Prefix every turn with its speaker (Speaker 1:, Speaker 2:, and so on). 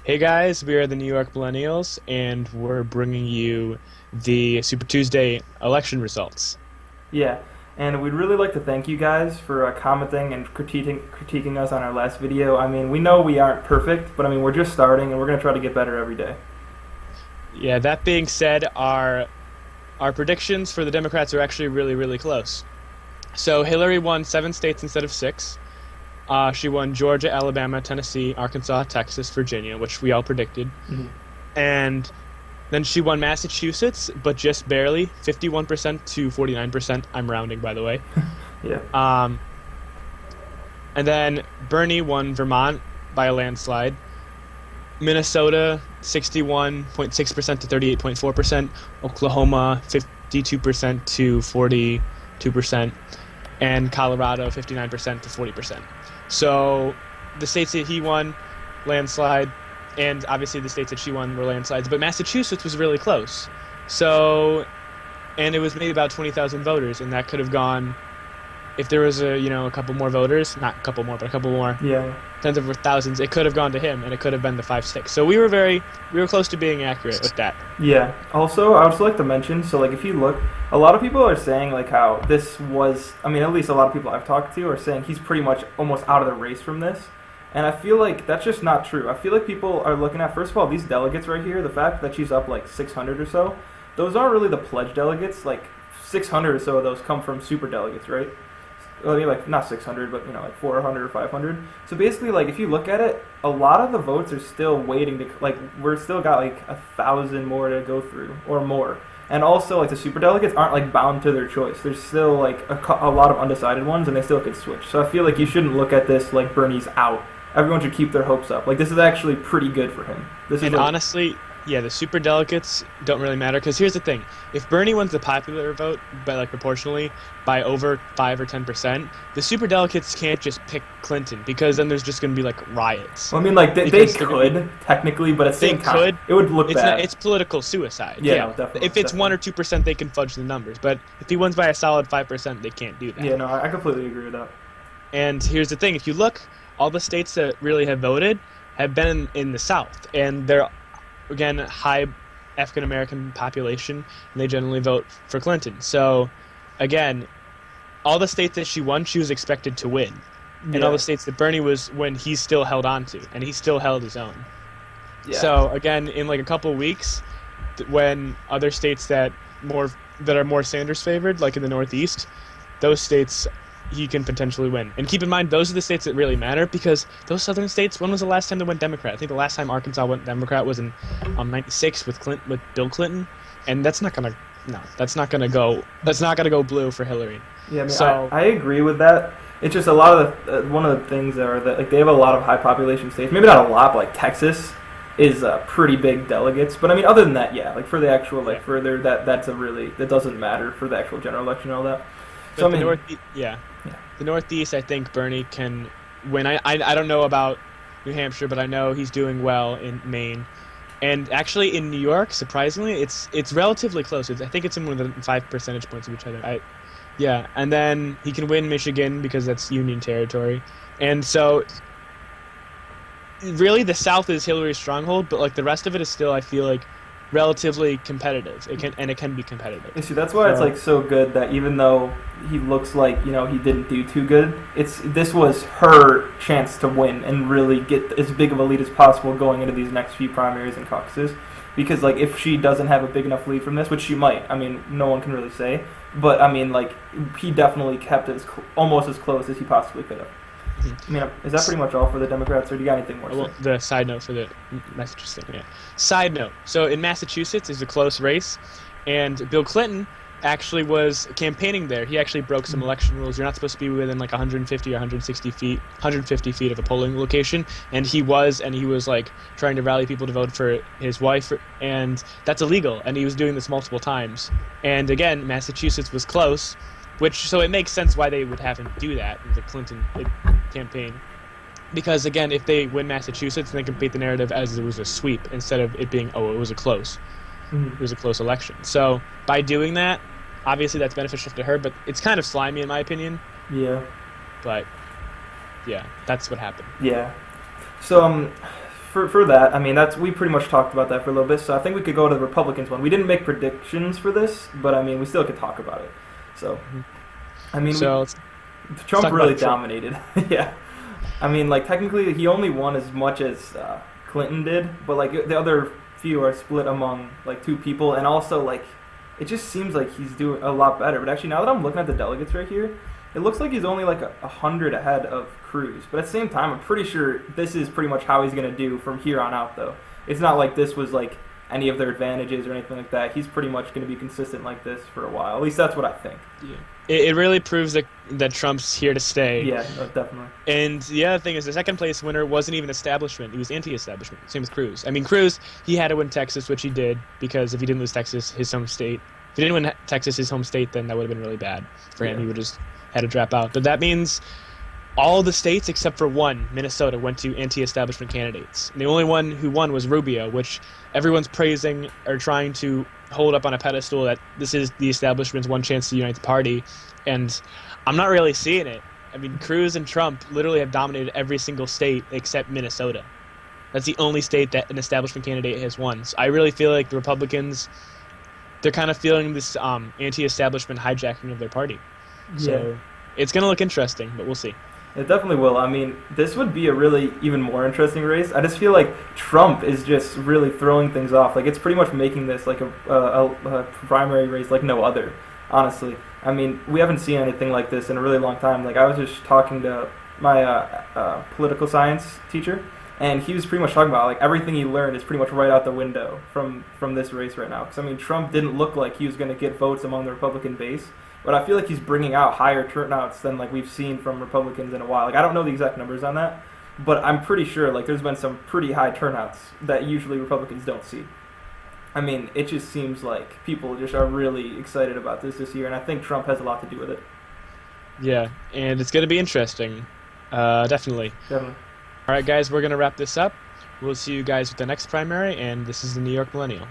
Speaker 1: Hey guys, we are the New York Millennials, and we're bringing you the Super Tuesday election results.
Speaker 2: Yeah, and we'd really like to thank you guys for commenting and critiquing us on our last video. I mean, we know we aren't perfect, but I mean, we're just starting, and we're gonna try to get better every day.
Speaker 1: Yeah, that being said, our predictions for the Democrats are actually really close. So Hillary won 7 states instead of six. She won Georgia, Alabama, Tennessee, Arkansas, Texas, Virginia, which we all predicted,
Speaker 2: Mhm.
Speaker 1: and then she won Massachusetts, but just barely, 51% to 49%. I'm rounding, by the way.
Speaker 2: Yeah,
Speaker 1: Um, and then Bernie won Vermont by a landslide. Minnesota 61.6% to 38.4%, Oklahoma 52% to 42%, and Colorado 59% to 40%. So the states that he won, landslide, and obviously the states that she won were landslides, but Massachusetts was really close. So, and it was maybe about 20,000 voters, and that could have gone if there was a couple more voters, not a couple more, but a couple more
Speaker 2: yeah,
Speaker 1: tens of thousands, it could have gone to him, and it could have been the 5-6. So we were close to being accurate with that.
Speaker 2: yeah. Also, I would just like to mention, so like if you look, a lot of people are saying like how this was. I mean, at least a lot of people I've talked to are saying he's pretty much almost out of the race from this. And I feel like that's just not true. I feel like people are looking at, first of all, these delegates right here, the fact that she's up like 600 or so, those aren't really the pledge delegates. Like 600 or so of those come from super delegates, right? Well, I mean, like not 600, but like 400 or 500. So basically, like if you look at it, a lot of the votes are still waiting to like we're still got like 1,000 more to go through or more. And also, like the super delegates aren't like bound to their choice. There's still like a lot of undecided ones, and they still could switch. So I feel like you shouldn't look at this like Bernie's out. Everyone should keep their hopes up. Like this is actually pretty good for him. This is
Speaker 1: And
Speaker 2: like
Speaker 1: honestly, yeah, the super delegates don't really matter because here's the thing: if Bernie wins the popular vote by like proportionally by over 5 or 10%, the super delegates can't just pick Clinton because then there's just going to be like riots
Speaker 2: well, I mean, like they
Speaker 1: because they're going to be
Speaker 2: could technically, but at the
Speaker 1: they
Speaker 2: same time,
Speaker 1: could.
Speaker 2: it would look
Speaker 1: It's not.
Speaker 2: bad.
Speaker 1: It's political suicide.
Speaker 2: Yeah,
Speaker 1: Yeah,
Speaker 2: no, definitely,
Speaker 1: if it's one
Speaker 2: definitely.
Speaker 1: or 2%, they can fudge the numbers. But if he wins by a solid 5%, they can't do that.
Speaker 2: Yeah, no, I completely agree with that.
Speaker 1: And here's the thing: if you look, all the states that really have voted have been in the South, and they're again high African American population, and they generally vote for Clinton. So, again, all the states that she won, she was expected to win, and all the
Speaker 2: Yeah,
Speaker 1: states that Bernie was when he still held on to, and he still held his own.
Speaker 2: yeah.
Speaker 1: So again, in like a couple of weeks, when other states that are more Sanders favored, like in the Northeast, those states he can potentially win. And keep in mind, those are the states that really matter because those southern states. When was the last time they went Democrat? I think the last time Arkansas went Democrat was in '96 with Bill Clinton, and that's not gonna no, that's not gonna go. That's not gonna go blue for Hillary.
Speaker 2: Yeah, I mean,
Speaker 1: So
Speaker 2: I agree with that. It's just a lot of the one of the things are that like they have a lot of high population states. Maybe not a lot, but like Texas is pretty big delegates. But I mean, other than that, yeah, like for the actual like
Speaker 1: yeah,
Speaker 2: further that's a really that doesn't matter for the actual general election and all that. So I
Speaker 1: but
Speaker 2: mean,
Speaker 1: yeah,
Speaker 2: yeah,
Speaker 1: the Northeast, I think Bernie can win. I don't know about New Hampshire, but I know he's doing well in Maine. And actually, in New York, surprisingly, it's relatively close. I think it's in one of the 5 percentage points of each other. Yeah, and then he can win Michigan because that's Union territory. And so, really, the South is Hillary's stronghold, but like the rest of it is still, I feel like, relatively competitive. It can be competitive.
Speaker 2: you see, that's why it's
Speaker 1: So
Speaker 2: like so good that even though he looks like he didn't do too good, this was her chance to win and really get as big of a lead as possible going into these next few primaries and caucuses. Because like if she doesn't have a big enough lead from this, which she might, I mean, no one can really say, but I mean, like he definitely kept it almost as close as he possibly could have.
Speaker 1: mhm.
Speaker 2: I mean, is that pretty much all for the Democrats, or do you got anything more to
Speaker 1: Well,
Speaker 2: say?
Speaker 1: the side note for the Massachusetts thing, yeah. Side note. So in Massachusetts is a close race, and Bill Clinton actually was campaigning there. He actually broke some election rules. You're not supposed to be within like 150 or 160 feet, 150 feet of a polling location, and he was like trying to rally people to vote for his wife, and that's illegal. And he was doing this multiple times. And again, Massachusetts was close, which so it makes sense why they would have him do that in the Clinton campaign because again, if they win Massachusetts, then they can paint the narrative as it was a sweep instead of it being
Speaker 2: Mhm.
Speaker 1: it was a close election. So by doing that, obviously that's beneficial to her, but it's kind of slimy in my opinion.
Speaker 2: Yeah,
Speaker 1: But yeah, that's what happened.
Speaker 2: yeah. So for that, I mean, that's we pretty much talked about that for a little bit. So I think we could go to the Republicans one. We didn't make predictions for this, but I mean, we still could talk about it. So,
Speaker 1: Mhm.
Speaker 2: I mean,
Speaker 1: So let's
Speaker 2: Trump
Speaker 1: talk
Speaker 2: really
Speaker 1: about Trump.
Speaker 2: dominated. Yeah, I mean, like technically, he only won as much as Clinton did, but like the other few are split among like two people, and also like it just seems like he's doing a lot better. But actually, now that I'm looking at the delegates right here, it looks like he's only like 100 ahead of Cruz. But at the same time, I'm pretty sure this is pretty much how he's gonna do from here on out, though. It's not like this was like any of their advantages or anything like that. He's pretty much going to be consistent like this for a while. At least that's what I think.
Speaker 1: Yeah. It really proves that Trump's here to stay.
Speaker 2: Yeah, definitely.
Speaker 1: And the other thing is the second place winner wasn't even establishment. He was anti-establishment. Same with Cruz. I mean, Cruz, he had to win Texas, which he did, because if he didn't lose Texas, his home state, if he didn't win Texas, his home state, then that would have been really bad for him.
Speaker 2: Yeah.
Speaker 1: He would have just had to drop out. But that means all the states except for one, Minnesota, went to anti-establishment candidates. And the only one who won was Rubio, which everyone's praising or trying to hold up on a pedestal that this is the establishment's one chance to unite the party. And I'm not really seeing it. I mean, Cruz and Trump literally have dominated every single state except Minnesota. That's the only state that an establishment candidate has won. So I really feel like the Republicans, they're kind of feeling this anti-establishment hijacking of their party.
Speaker 2: Yeah.
Speaker 1: So it's going to look interesting, but we'll see.
Speaker 2: It definitely will. I mean, this would be a really even more interesting race. I just feel like Trump is just really throwing things off. Like it's pretty much making this like a primary race like no other. Honestly, I mean, we haven't seen anything like this in a really long time. Like I was just talking to my political science teacher, and he was pretty much talking about like everything he learned is pretty much right out the window from this race right now. Because I mean, Trump didn't look like he was going to get votes among the Republican base. But I feel like he's bringing out higher turnouts than like we've seen from Republicans in a while. Like I don't know the exact numbers on that, but I'm pretty sure like there's been some pretty high turnouts that usually Republicans don't see. I mean, it just seems like people just are really excited about this year, and I think Trump has a lot to do with it.
Speaker 1: Yeah, and it's going to be interesting. Definitely.
Speaker 2: Definitely.
Speaker 1: All right, guys, we're going to wrap this up. We'll see you guys with the next primary, and this is the New York Millennial.